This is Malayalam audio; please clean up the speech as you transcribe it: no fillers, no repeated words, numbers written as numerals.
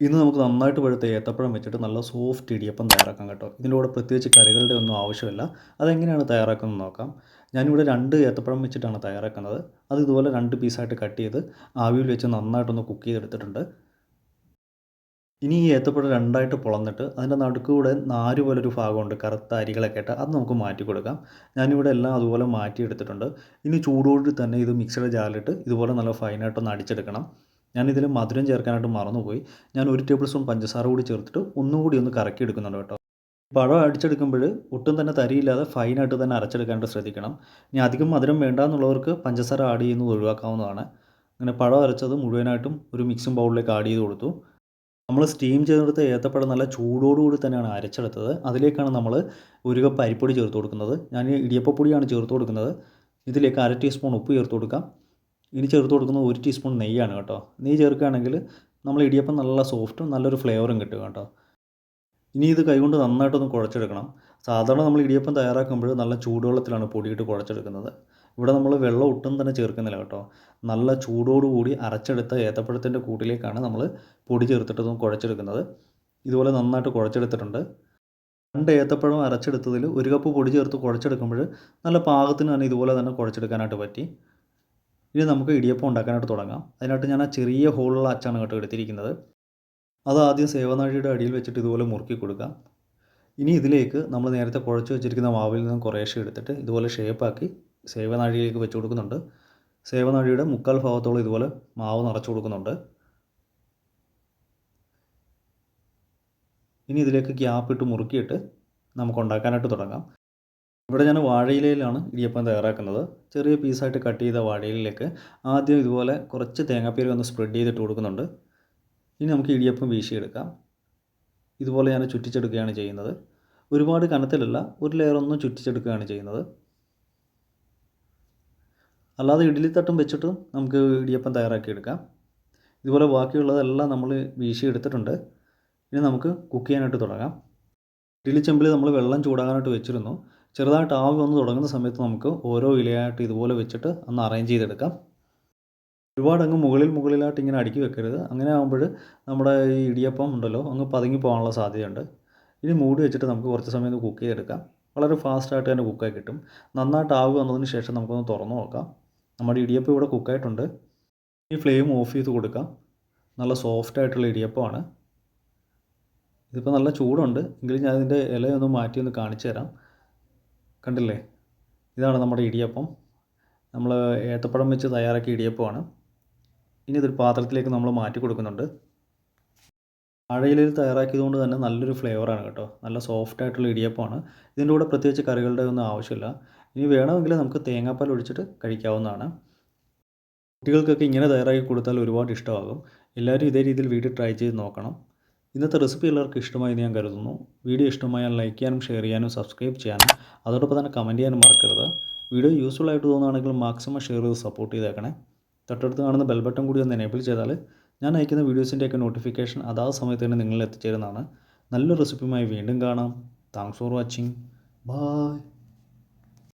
ഇന്ന് നമുക്ക് നന്നായിട്ട് പഴുത്ത ഏത്തപ്പഴം വെച്ചിട്ട് നല്ല സോഫ്റ്റ് ഇടിയപ്പം തയ്യാറാക്കാം കേട്ടോ. ഇതിൻ്റെ കൂടെ പ്രത്യേകിച്ച് കറികളുടെ ഒന്നും ആവശ്യമില്ല. അതെങ്ങനെയാണ് തയ്യാറാക്കുന്നത് നോക്കാം. ഞാനിവിടെ 2 ഏത്തപ്പഴം വെച്ചിട്ടാണ് തയ്യാറാക്കുന്നത്. അത് ഇതുപോലെ 2 പീസായിട്ട് കട്ട് ചെയ്ത് ആവിയിൽ വെച്ച് നന്നായിട്ടൊന്ന് കുക്ക് ചെയ്തെടുത്തിട്ടുണ്ട്. ഇനി ഈ ഏത്തപ്പഴം രണ്ടായിട്ട് പൊളന്നിട്ട് അതിൻ്റെ നടുക്കൂടെ നാര് പോലൊരു ഭാഗമുണ്ട് കറുത്ത അരികളൊക്കെ ആയിട്ട്, അത് നമുക്ക് മാറ്റി കൊടുക്കാം. ഞാനിവിടെ എല്ലാം അതുപോലെ മാറ്റിയെടുത്തിട്ടുണ്ട്. ഇനി ചൂടോടെ തന്നെ ഇത് മിക്സിയുടെ ജാറിലിട്ട് ഇതുപോലെ നല്ല ഫൈനായിട്ടൊന്ന് അടിച്ചെടുക്കണം. ഞാനിതിൽ മധുരം ചേർക്കാനായിട്ട് മറന്നുപോയി. ഞാൻ 1 ടേബിൾ സ്പൂൺ പഞ്ചസാര കൂടി ചേർത്തിട്ട് ഒന്നുകൂടി ഒന്ന് കറക്കി എടുക്കുന്നുണ്ട് കേട്ടോ. പഴം അടിച്ചെടുക്കുമ്പോൾ ഒട്ടും തന്നെ തരിയില്ലാതെ ഫൈനായിട്ട് തന്നെ അരച്ചെടുക്കാനായിട്ട് ശ്രദ്ധിക്കണം. ഇനി അധികം മധുരം വേണ്ടാന്നുള്ളവർക്ക് പഞ്ചസാര ആഡ് ചെയ്യുന്നത് ഒഴിവാക്കാവുന്നതാണ്. അങ്ങനെ പഴം അരച്ചത് മുഴുവനായിട്ടും ഒരു മിക്സിംഗ് ബൗളിലേക്ക് ആഡ് ചെയ്ത് കൊടുത്തു. നമ്മൾ സ്റ്റീം ചെയ്തെടുത്ത ഏത്തപ്പഴം നല്ല ചൂടോടുകൂടി തന്നെയാണ് അരച്ചെടുത്തത്. അതിലേക്കാണ് നമ്മൾ 1 കപ്പ് അരിപ്പൊടി ചേർത്ത് കൊടുക്കുന്നത്. ഞാൻ ഇടിയപ്പപ്പൊടിയാണ് ചേർത്ത് കൊടുക്കുന്നത്. ഇതിലേക്ക് 1/2 ടീസ്പൂൺ ഉപ്പ് ചേർത്ത് കൊടുക്കാം. ഇനി ചേർത്ത് കൊടുക്കുന്നത് 1 ടീസ്പൂൺ നെയ്യാണ് കേട്ടോ. നെയ്യ് ചേർക്കുകയാണെങ്കിൽ നമ്മൾ ഇടിയപ്പം നല്ല സോഫ്റ്റും നല്ലൊരു ഫ്ലേവറും കിട്ടും കേട്ടോ. ഇനി ഇത് കൈകൊണ്ട് നന്നായിട്ടൊന്ന് കുഴച്ചെടുക്കണം. സാധാരണ നമ്മൾ ഇടിയപ്പം തയ്യാറാക്കുമ്പോൾ നല്ല ചൂടുവെള്ളത്തിലാണ് പൊടിയിട്ട് കുഴച്ചെടുക്കുന്നത്. ഇവിടെ നമ്മൾ വെള്ളം ഒട്ടും തന്നെ ചേർക്കുന്നില്ല കേട്ടോ. നല്ല ചൂടോടുകൂടി അരച്ചെടുത്ത ഏത്തപ്പഴത്തിൻ്റെ കൂട്ടിലേക്കാണ് നമ്മൾ പൊടി ചേർത്തിട്ടൊന്ന് കുഴച്ചെടുക്കുന്നത്. ഇതുപോലെ നന്നായിട്ട് കുഴച്ചെടുത്തിട്ടുണ്ട്. 2 ഏത്തപ്പഴം അരച്ചെടുത്തതിൽ 1 കപ്പ് പൊടി ചേർത്ത് കുഴച്ചെടുക്കുമ്പോൾ നല്ല പാകത്തിന് തന്നെ ഇതുപോലെ തന്നെ കുഴച്ചെടുക്കാനായിട്ട് പറ്റി. ഇനി നമുക്ക് ഇടിയപ്പം ഉണ്ടാക്കാനായിട്ട് തുടങ്ങാം. അതിനായിട്ട് ഞാൻ ആ ചെറിയ ഹോളുള്ള അച്ചാണ് കേട്ടോ എടുത്തിരിക്കുന്നത്. അത് ആദ്യം സേവനാഴിയുടെ അടിയിൽ വെച്ചിട്ട് ഇതുപോലെ മുറുക്കി കൊടുക്കാം. ഇനി ഇതിലേക്ക് നമ്മൾ നേരത്തെ കുഴച്ച് വെച്ചിരിക്കുന്ന മാവിൽ നിന്നും കുറേശ്ശെ എടുത്തിട്ട് ഇതുപോലെ ഷേപ്പാക്കി സേവനാഴിയിലേക്ക് വെച്ച് കൊടുക്കുന്നുണ്ട്. സേവനാഴിയുടെ 3/4 ഭാഗത്തോളം ഇതുപോലെ മാവ് നിറച്ച് കൊടുക്കുന്നുണ്ട്. ഇനി ഇതിലേക്ക് ഗ്യാപ്പിട്ട് മുറുക്കിയിട്ട് നമുക്ക് ഉണ്ടാക്കാനായിട്ട് തുടങ്ങാം. ഇവിടെ ഞാൻ വാഴയിലയിലാണ് ഇടിയപ്പം തയ്യാറാക്കുന്നത്. ചെറിയ പീസായിട്ട് കട്ട് ചെയ്ത വാഴയിലയിലേക്ക് ആദ്യം ഇതുപോലെ കുറച്ച് തേങ്ങാപ്പീര ഒന്ന് സ്പ്രെഡ് ചെയ്തിട്ട് കൊടുക്കുന്നുണ്ട്. ഇനി നമുക്ക് ഇടിയപ്പം വീശിയെടുക്കാം. ഇതുപോലെ ഞാൻ ചുറ്റിച്ചെടുക്കുകയാണ് ചെയ്യുന്നത്. ഒരുപാട് കനത്തിലല്ല, ഒരു ലെയർ ഒന്ന് ചുറ്റിച്ചെടുക്കുകയാണ് ചെയ്യുന്നത്. അല്ലാതെ ഇഡ്ഡലിത്തട്ടും വെച്ചിട്ടും നമുക്ക് ഇടിയപ്പം തയ്യാറാക്കിയെടുക്കാം. ഇതുപോലെ ബാക്കിയുള്ളതെല്ലാം നമ്മൾ വീശിയെടുത്തിട്ടുണ്ട്. ഇനി നമുക്ക് കുക്ക് ചെയ്യാനായിട്ട് തുടങ്ങാം. ഇഡ്ഡലി ചെമ്പിൽ നമ്മൾ വെള്ളം ചൂടാകാനായിട്ട് വെച്ചിരുന്നു. ചെറുതായിട്ട് ആവി വന്ന് തുടങ്ങുന്ന സമയത്ത് നമുക്ക് ഓരോ ഇലയായിട്ട് ഇതുപോലെ വെച്ചിട്ട് ഒന്ന് അറേഞ്ച് ചെയ്തെടുക്കാം. ഒരുപാട് അങ്ങ് മുകളിലായിട്ട് ഇങ്ങനെ അടുക്കി വെക്കരുത്. അങ്ങനെ ആകുമ്പോൾ നമ്മുടെ ഈ ഇടിയപ്പം ഉണ്ടല്ലോ അങ്ങ് പതുങ്ങി പോകാനുള്ള സാധ്യതയുണ്ട്. ഇനി മൂടി വെച്ചിട്ട് നമുക്ക് കുറച്ച് സമയം ഒന്ന് കുക്ക് ചെയ്തെടുക്കാം. വളരെ ഫാസ്റ്റായിട്ട് തന്നെ കുക്കായി കിട്ടും. നന്നായിട്ട് ആവി വന്നതിന് ശേഷം നമുക്കൊന്ന് തുറന്ന് നോക്കാം. നമ്മുടെ ഇടിയപ്പം ഇവിടെ കുക്കായിട്ടുണ്ട്. ഈ ഫ്ലെയിം ഓഫ് ചെയ്ത് കൊടുക്കാം. നല്ല സോഫ്റ്റായിട്ടുള്ള ഇടിയപ്പമാണ്. ഇതിപ്പോൾ നല്ല ചൂടുണ്ട്, എങ്കിലും ഞാൻ ഇതിൻ്റെ ഇലയൊന്ന് മാറ്റി ഒന്ന് കാണിച്ചു തരാം. കണ്ടില്ലേ, ഇതാണ് നമ്മുടെ ഇടിയപ്പം. നമ്മൾ ഏത്തപ്പഴം വെച്ച് തയ്യാറാക്കിയ ഇടിയപ്പമാണ്. ഇനി ഇതൊരു പാത്രത്തിലേക്ക് നമ്മൾ മാറ്റി കൊടുക്കുന്നുണ്ട്. വാഴയിലയിൽ തയ്യാറാക്കിയതുകൊണ്ട് തന്നെ നല്ലൊരു ഫ്ലേവറാണ് കേട്ടോ. നല്ല സോഫ്റ്റായിട്ടുള്ള ഇടിയപ്പമാണ്. ഇതിൻ്റെ കൂടെ പ്രത്യേകിച്ച് കറികളുടെ ഒന്നും ആവശ്യമില്ല. ഇനി വേണമെങ്കിൽ നമുക്ക് തേങ്ങാപ്പാൽ ഒഴിച്ചിട്ട് കഴിക്കാവുന്നതാണ്. കുട്ടികൾക്കൊക്കെ ഇങ്ങനെ തയ്യാറാക്കി കൊടുത്താൽ ഒരുപാട് ഇഷ്ടമാകും. എല്ലാവരും ഇതേ രീതിയിൽ വീട്ടിൽ ട്രൈ ചെയ്ത് നോക്കണം. ഇന്നത്തെ റെസിപ്പി എല്ലാവർക്കും ഇഷ്ടമായി എന്ന് ഞാൻ കരുതുന്നു. വീഡിയോ ഇഷ്ടമായാൽ ലൈക്ക് ചെയ്യാനും ഷെയർ ചെയ്യാനും സബ്സ്ക്രൈബ് ചെയ്യാനും അതോടൊപ്പം തന്നെ കമൻറ്റ് ചെയ്യാനും മറക്കരുത്. വീഡിയോ യൂസ്ഫുൾ ആയിട്ട് തോന്നുകയാണെങ്കിൽ മാക്സിമം ഷെയർ ചെയ്ത് സപ്പോർട്ട് ചെയ്തേക്കണേ. തൊട്ടടുത്ത് കാണുന്ന ബെൽ ബട്ടൺ കൂടി ഒന്ന് എനേബിൾ ചെയ്താൽ ഞാൻ അയക്കുന്ന വീഡിയോസിൻ്റെയൊക്കെ നോട്ടിഫിക്കേഷൻ അതാത് സമയത്ത് തന്നെ നിങ്ങളിൽ എത്തിച്ചേരുന്നതാണ്. നല്ലൊരു റെസിപ്പിയുമായി വീണ്ടും കാണാം. Thanks for watching. ബൈ.